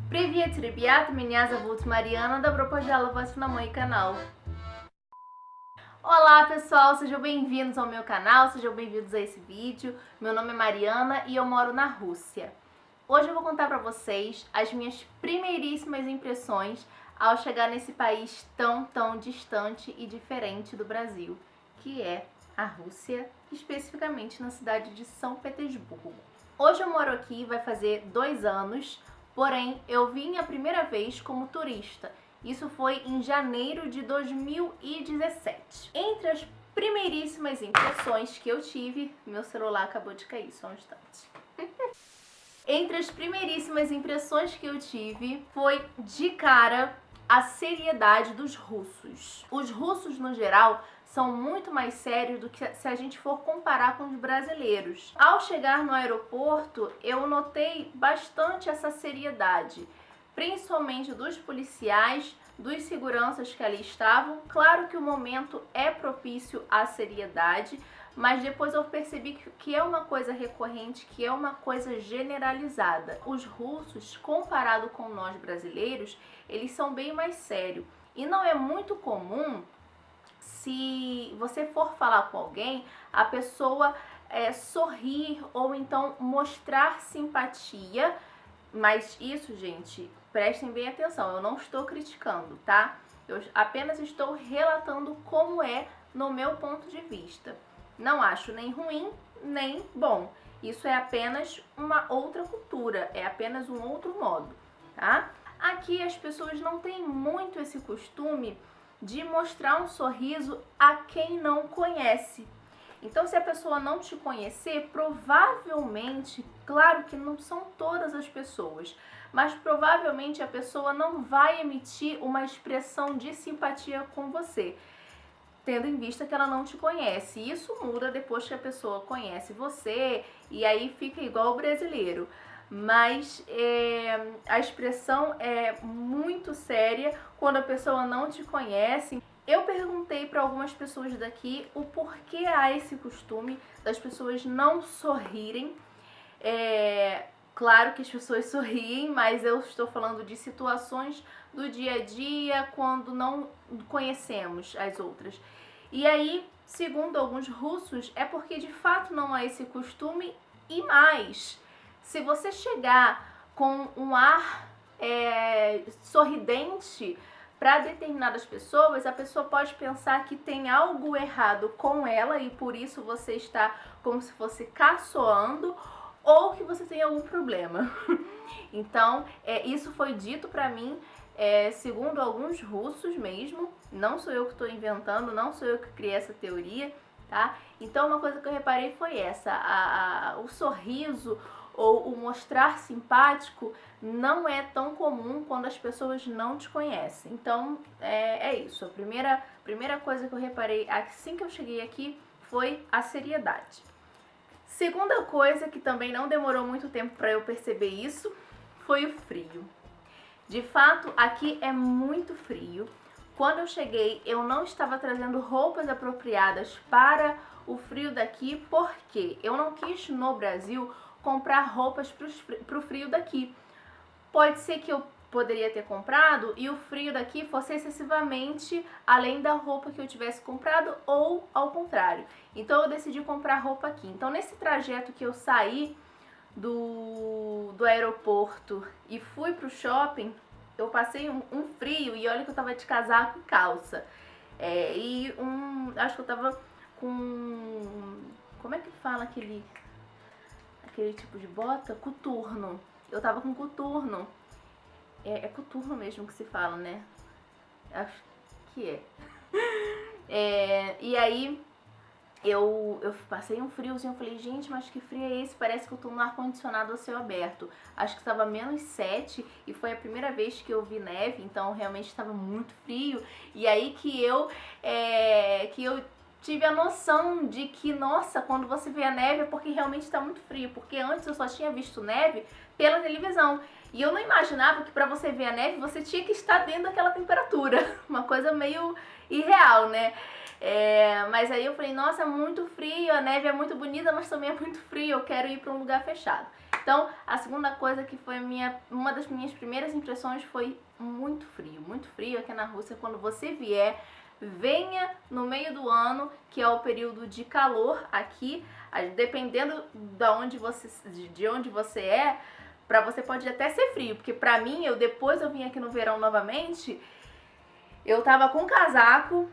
Привет, ребят! Меня зовут Mariana. Добро пожаловать на мой canal. Olá pessoal, sejam bem-vindos ao meu canal, sejam bem-vindos a esse vídeo. Meu nome é Mariana e eu moro na Rússia. Hoje eu vou contar pra vocês as minhas primeiríssimas impressões ao chegar nesse país tão distante e diferente do Brasil, que é a Rússia, especificamente na cidade de São Petersburgo. Hoje eu moro aqui, vai fazer 2 anos, porém eu vim a primeira vez como turista. Isso foi em janeiro de 2017. Entre as primeiríssimas impressões que eu tive... Meu celular acabou de cair, só um instante. Entre as primeiríssimas impressões que eu tive, foi de cara a seriedade dos russos. Os russos, no geral, são muito mais sérios do que se a gente for comparar com os brasileiros. Ao chegar no aeroporto, eu notei bastante essa seriedade, principalmente dos policiais, dos seguranças que ali estavam. Claro que o momento é propício à seriedade, mas depois eu percebi que é uma coisa recorrente, que é uma coisa generalizada. Os russos, comparado com nós brasileiros, eles são bem mais sérios. E não é muito comum, se você for falar com alguém, a pessoa sorrir ou então mostrar simpatia. Mas isso, gente, prestem bem atenção, eu não estou criticando, tá? Eu apenas estou relatando como é no meu ponto de vista. Não acho nem ruim, nem bom. Isso é apenas uma outra cultura, é apenas um outro modo, tá? Aqui as pessoas não têm muito esse costume de mostrar um sorriso a quem não conhece. Então, se a pessoa não te conhecer, provavelmente, claro que não são todas as pessoas, mas provavelmente a pessoa não vai emitir uma expressão de simpatia com você, tendo em vista que ela não te conhece. Isso muda depois que a pessoa conhece você e aí fica igual o brasileiro. Mas a expressão é muito séria quando a pessoa não te conhece. Eu perguntei para algumas pessoas daqui o porquê há esse costume das pessoas não sorrirem. Claro que as pessoas sorriem, mas eu estou falando de situações do dia a dia, quando não conhecemos as outras. E aí, segundo alguns russos, é porque de fato não há esse costume. E mais, se você chegar com um ar sorridente para determinadas pessoas, a pessoa pode pensar que tem algo errado com ela e por isso você está como se fosse caçoando, ou que você tem algum problema. Então, isso foi dito para mim, segundo alguns russos mesmo. Não sou eu que estou inventando, não sou eu que criei essa teoria, tá? Então, uma coisa que eu reparei foi essa: o sorriso ou o mostrar simpático não é tão comum quando as pessoas não te conhecem. Então, é isso. A primeira coisa que eu reparei assim que eu cheguei aqui foi a seriedade. Segunda coisa, que também não demorou muito tempo para eu perceber isso, foi o frio. De fato, aqui é muito frio. Quando eu cheguei, eu não estava trazendo roupas apropriadas para o frio daqui, porque eu não quis, no Brasil, comprar roupas para o frio daqui. Pode ser que eu poderia ter comprado e o frio daqui fosse excessivamente além da roupa que eu tivesse comprado, ou ao contrário. Então eu decidi comprar roupa aqui. Então, nesse trajeto que eu saí do aeroporto e fui pro shopping, eu passei um frio, e olha que eu tava de casaco e calça. Acho que eu tava com... Como é que fala aquele tipo de bota? Coturno. Eu tava com coturno. É coturno mesmo que se fala, né? Acho que e aí eu passei um friozinho, eu falei, gente, mas que frio é esse? Parece que eu tô no ar-condicionado a céu aberto. Acho que estava -7 e foi a primeira vez que eu vi neve, então realmente estava muito frio. E aí que eu tive a noção de que, nossa, quando você vê a neve é porque realmente está muito frio. Porque antes eu só tinha visto neve pela televisão. E eu não imaginava que para você ver a neve você tinha que estar dentro daquela temperatura. Uma coisa meio irreal, né? Mas aí eu falei, nossa, é muito frio, a neve é muito bonita, mas também é muito frio, eu quero ir para um lugar fechado. Então, a segunda coisa que foi uma das minhas primeiras impressões foi muito frio aqui na Rússia. Quando você vier, venha no meio do ano, que é o período de calor aqui, dependendo de onde você é, pra você pode até ser frio, porque pra mim, depois eu vim aqui no verão novamente, eu tava com casaco,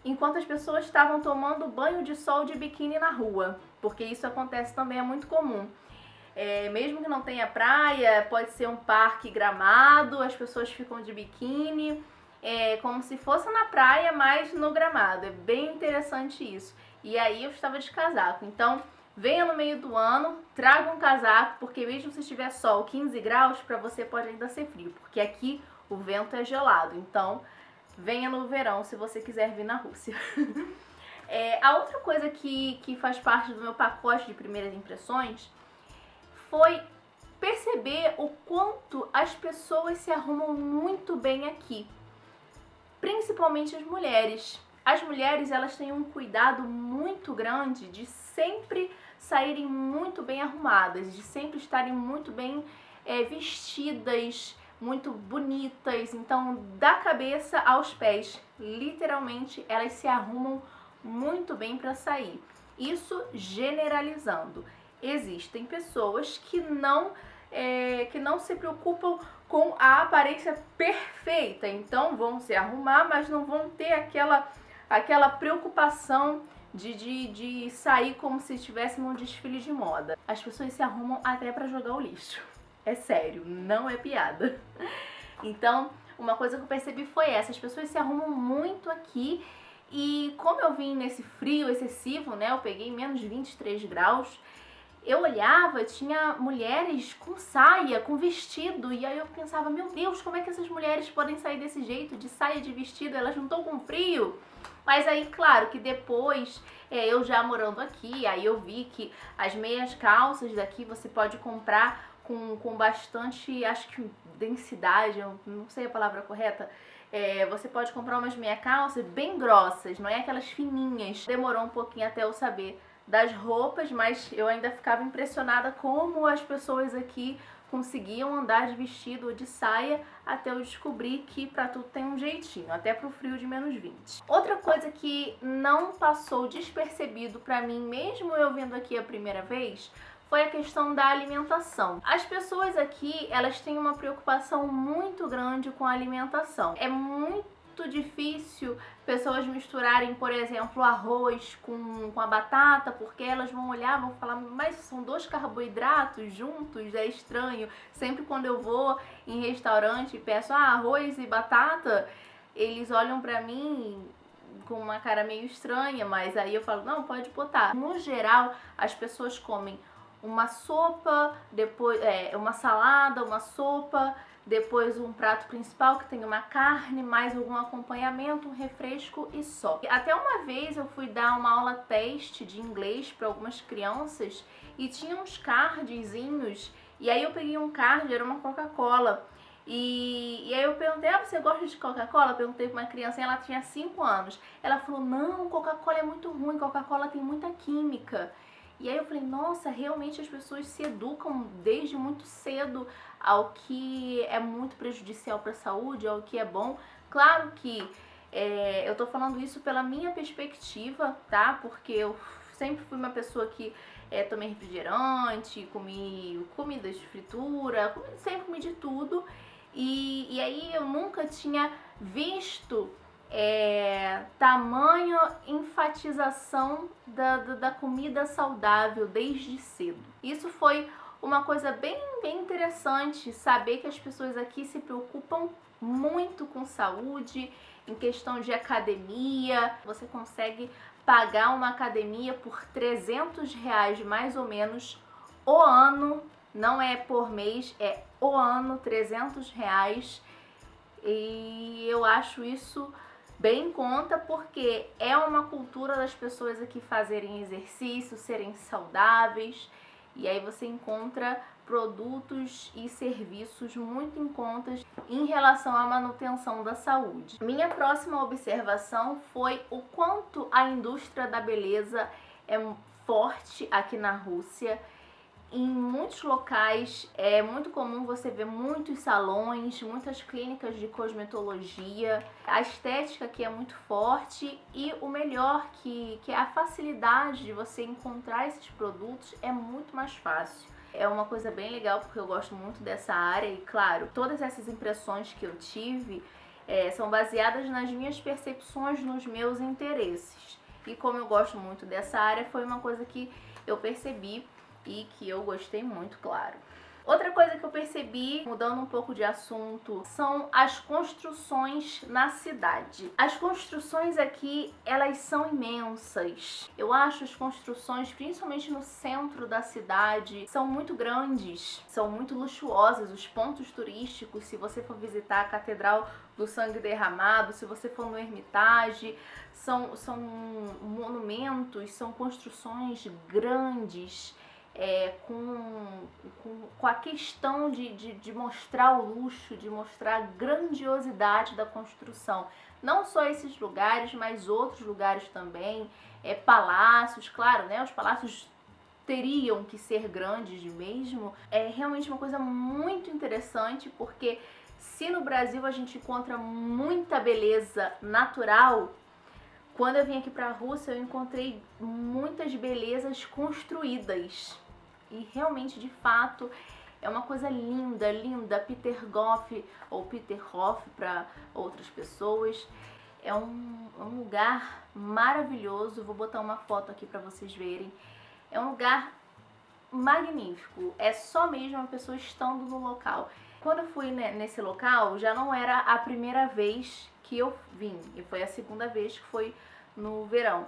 enquanto as pessoas estavam tomando banho de sol de biquíni na rua, porque isso acontece também, é muito comum. Mesmo que não tenha praia, pode ser um parque gramado, as pessoas ficam de biquíni, como se fosse na praia, mas no gramado. É bem interessante isso. E aí eu estava de casaco, então venha no meio do ano, traga um casaco, porque mesmo se tiver sol 15 graus, para você pode ainda ser frio, porque aqui o vento é gelado, então venha no verão se você quiser vir na Rússia. A outra coisa que faz parte do meu pacote de primeiras impressões foi perceber o quanto as pessoas se arrumam muito bem aqui, principalmente as mulheres. As mulheres, elas têm um cuidado muito grande de sempre saírem muito bem arrumadas, de sempre estarem muito bem vestidas, muito bonitas. Então, da cabeça aos pés, literalmente, elas se arrumam muito bem para sair. Isso generalizando. Existem pessoas que não se preocupam com a aparência perfeita, então vão se arrumar, mas não vão ter aquela preocupação de sair como se estivesse num desfile de moda. As pessoas se arrumam até para jogar o lixo. É sério, não é piada. Então, uma coisa que eu percebi foi essa: as pessoas se arrumam muito aqui. E como eu vim nesse frio excessivo, né, eu peguei menos 23 graus, eu olhava, tinha mulheres com saia, com vestido, e aí eu pensava, meu Deus, como é que essas mulheres podem sair desse jeito, de saia, de vestido, elas não estão com frio? Mas aí, claro, que depois, eu já morando aqui, aí eu vi que as meias calças daqui você pode comprar com bastante, acho que densidade, eu não sei a palavra correta. Você pode comprar umas meia calças bem grossas, não é aquelas fininhas. Demorou um pouquinho até eu saber das roupas, mas eu ainda ficava impressionada como as pessoas aqui conseguiam andar de vestido ou de saia, até eu descobrir que pra tudo tem um jeitinho, até pro frio de menos 20. Outra coisa que não passou despercebido pra mim, mesmo eu vindo aqui a primeira vez, foi a questão da alimentação. As pessoas aqui, elas têm uma preocupação muito grande com a alimentação. É muito difícil pessoas misturarem, por exemplo, arroz com a batata, porque elas vão olhar, vão falar, mas são 2 carboidratos juntos, é estranho. Sempre quando eu vou em restaurante e peço arroz e batata, eles olham pra mim com uma cara meio estranha, mas aí eu falo, não, pode botar. No geral, as pessoas comem uma sopa, depois uma salada, uma sopa, depois um prato principal que tem uma carne, mais algum acompanhamento, um refresco e só. Até uma vez eu fui dar uma aula teste de inglês para algumas crianças e tinha uns cardzinhos, e aí eu peguei um card, era uma Coca-Cola. E aí eu perguntei, você gosta de Coca-Cola? Perguntei pra uma criança e ela tinha 5 anos. Ela falou, não, Coca-Cola é muito ruim, Coca-Cola tem muita química. E aí eu falei, nossa, realmente as pessoas se educam desde muito cedo ao que é muito prejudicial para a saúde, ao que é bom. Claro que eu tô falando isso pela minha perspectiva, tá? Porque eu sempre fui uma pessoa que tomei refrigerante, comi comida de fritura, sempre comi de tudo. E aí eu nunca tinha visto tamanho enfatização da comida saudável desde cedo. Isso foi uma coisa bem interessante, saber que as pessoas aqui se preocupam muito com saúde, em questão de academia. Você consegue pagar uma academia por R$300 mais ou menos o ano, não é por mês, é o ano, R$300. E eu acho isso bem em conta, porque é uma cultura das pessoas aqui fazerem exercício, serem saudáveis, e aí você encontra produtos e serviços muito em conta em relação à manutenção da saúde. Minha próxima observação foi o quanto a indústria da beleza é forte aqui na Rússia. em muitos locais é muito comum você ver muitos salões, muitas clínicas de cosmetologia. A estética aqui é muito forte e o melhor que é a facilidade de você encontrar esses produtos é muito mais fácil. É uma coisa bem legal porque eu gosto muito dessa área e, claro, todas essas impressões que eu tive são baseadas nas minhas percepções, nos meus interesses. E como eu gosto muito dessa área, foi uma coisa que eu percebi e que eu gostei muito, claro. Outra coisa que eu percebi, mudando um pouco de assunto, são as construções na cidade. As construções aqui, elas são imensas. Eu acho as construções, principalmente no centro da cidade, são muito grandes, são muito luxuosas. Os pontos turísticos, se você for visitar a Catedral do Sangue Derramado, se você for no Hermitage, são monumentos, são construções grandes. Com a questão de mostrar o luxo, de mostrar a grandiosidade da construção. Não só esses lugares, mas outros lugares também, palácios, claro, né? Os palácios teriam que ser grandes mesmo. É realmente uma coisa muito interessante, porque se no Brasil a gente encontra muita beleza natural, quando eu vim aqui para a Rússia eu encontrei muitas belezas construídas. E realmente, de fato, é uma coisa linda, linda. Peterhof, ou Peterhof para outras pessoas. É um lugar maravilhoso. Vou botar uma foto aqui para vocês verem. É um lugar magnífico. É só mesmo a pessoa estando no local. Quando eu fui nesse local, já não era a primeira vez que eu vim. E foi a segunda vez que foi no verão.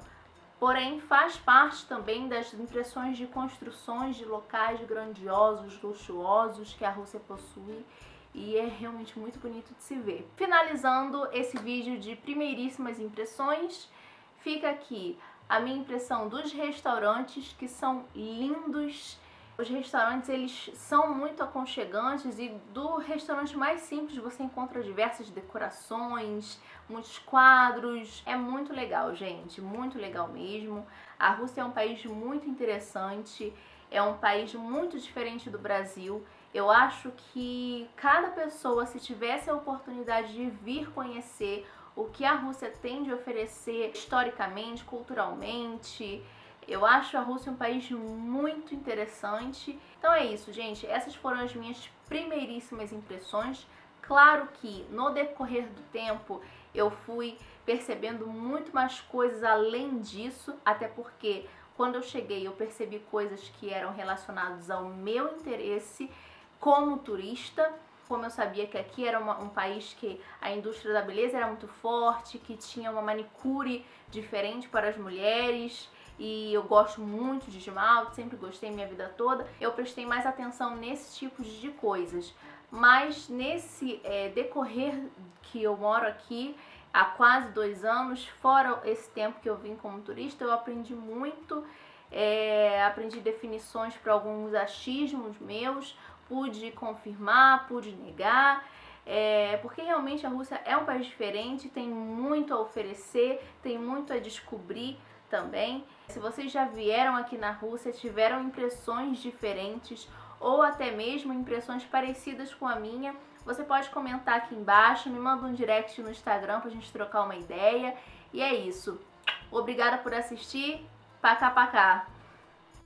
Porém, faz parte também das impressões de construções de locais grandiosos, luxuosos que a Rússia possui e é realmente muito bonito de se ver. Finalizando esse vídeo de primeiríssimas impressões, fica aqui a minha impressão dos restaurantes, que são lindos. Os restaurantes, eles são muito aconchegantes e do restaurante mais simples você encontra diversas decorações, muitos quadros. É muito legal, gente, muito legal mesmo. A Rússia é um país muito interessante, é um país muito diferente do Brasil. Eu acho que cada pessoa, se tivesse a oportunidade de vir conhecer o que a Rússia tem de oferecer historicamente, culturalmente, eu acho a Rússia um país muito interessante. Então é isso, gente. Essas foram as minhas primeiríssimas impressões. Claro que no decorrer do tempo eu fui percebendo muito mais coisas além disso, até porque quando eu cheguei eu percebi coisas que eram relacionadas ao meu interesse como turista. Como eu sabia que aqui era um país que a indústria da beleza era muito forte, que tinha uma manicure diferente para as mulheres, e eu gosto muito de esmalte, sempre gostei minha vida toda, eu prestei mais atenção nesse tipo de coisas. Mas nesse decorrer que eu moro aqui, há quase 2 anos, fora esse tempo que eu vim como turista, eu aprendi muito, aprendi definições para alguns achismos meus, pude confirmar, pude negar, porque realmente a Rússia é um país diferente, tem muito a oferecer, tem muito a descobrir também. Se vocês já vieram aqui na Rússia, tiveram impressões diferentes ou até mesmo impressões parecidas com a minha, você pode comentar aqui embaixo, me manda um direct no Instagram pra gente trocar uma ideia. E é isso. Obrigada por assistir. Pacá, pacá.